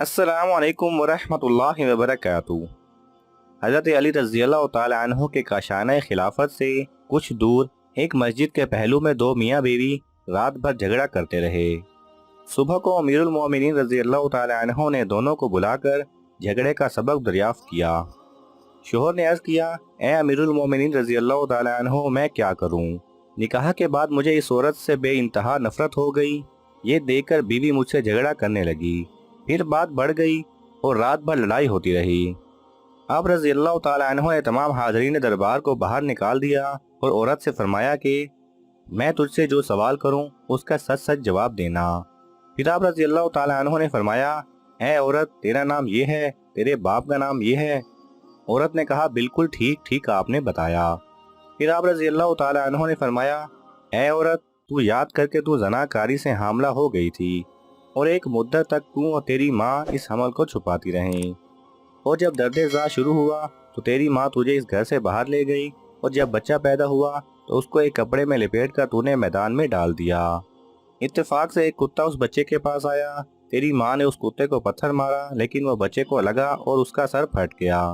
अस्सलामु अलैकुम वरहमतुल्लाहि वबरकातुहू। हज़रत अली रज़ी अल्लाह ताला अन्हु के काशाना खिलाफत से कुछ दूर एक मस्जिद के पहलू में दो मियाँ बीवी रात भर झगड़ा करते रहे। सुबह को अमीरुल मोमिनीन रज़ी अल्लाह ताला अन्हु ने दोनों को बुलाकर झगड़े का सबक दरियाफ्त किया। शोहर ने अर्ज़ किया, ए अमीरुल मोमिनीन रज़ी अल्लाह ताला अन्हु, मैं क्या करूं? निकाह के बाद मुझे इस औरत से बेइंतहा नफरत हो गई। ये देखकर बीवी मुझसे झगड़ा करने लगी। फिर बात बढ़ गई और रात भर लड़ाई होती रही। अब रज़ी अल्लाह ताला अन्हु ने तमाम हाज़रीन दरबार को बाहर निकाल दिया और औरत से फरमाया कि मैं तुझसे जो सवाल करूं उसका सच सच जवाब देना। फिर आप रज़ी अल्लाह ताला अन्हु ने फरमाया, है औरत, तेरा नाम ये है, तेरे बाप का नाम ये है? औरत ने कहा, बिल्कुल ठीक ठीक आपने बताया। फिर आप रज़ी अल्लाह ताला अन्हु ने फरमाया, है औरत, तू याद करके तू ज़नाकारी से हामला हो गई थी और एक मुद्दत तक तू और तेरी माँ इस हमल को छुपाती रहीं, और जब दर्द-ए-ज़ा शुरू हुआ तो तेरी माँ तुझे इस घर से बाहर ले गई, और जब बच्चा पैदा हुआ तो उसको एक कपड़े में लपेट कर तूने मैदान में डाल दिया। इत्तेफाक से एक कुत्ता उस बच्चे के पास आया। तेरी माँ ने उस कुत्ते को पत्थर मारा, लेकिन वह बच्चे को लगा और उसका सर फट गया।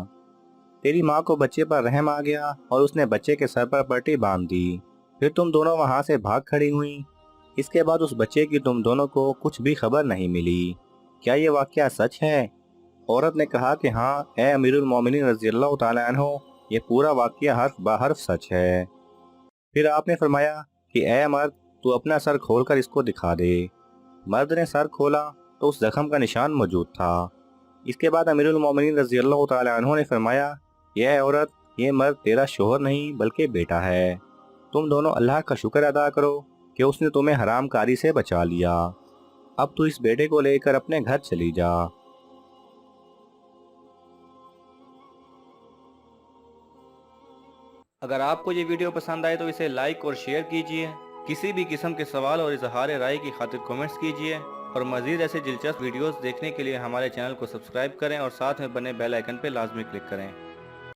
तेरी माँ को बच्चे पर रहम आ गया और उसने बच्चे के सर पर पट्टी बांध दी। फिर तुम दोनों वहाँ से भाग खड़ी हुई। इसके बाद उस बच्चे की तुम दोनों को कुछ भी खबर नहीं मिली। क्या ये वाकया सच है? औरत ने कहा कि हाँ, ए अमीरुल मोमिनीन रज़ी अल्लाह ताला अन्हु, ये पूरा वाकया हर्फ बहर्फ सच है। फिर आपने फरमाया कि ए मर्द, तू अपना सर खोलकर इसको दिखा दे। मर्द ने सर खोला तो उस जख्म का निशान मौजूद था। इसके बाद अमीरुल मोमिनीन रज़ी अल्लाह ताला अन्हु ने फरमाया, ये औरत, ये मर्द तेरा शोहर नहीं बल्कि बेटा है। तुम दोनों अल्लाह का शुक्र अदा करो कि उसने तुम्हें हराम कारी से बचा लिया। अब तू इस बेटे को लेकर अपने घर चली जा। अगर आपको ये वीडियो पसंद आए तो इसे लाइक और शेयर कीजिए। किसी भी किस्म के सवाल और इजहार राय की खातिर कमेंट्स कीजिए, और मज़ीद ऐसे दिलचस्प वीडियोस देखने के लिए हमारे चैनल को सब्सक्राइब करें और साथ में बने बेल आइकन पर लाजमी क्लिक करें।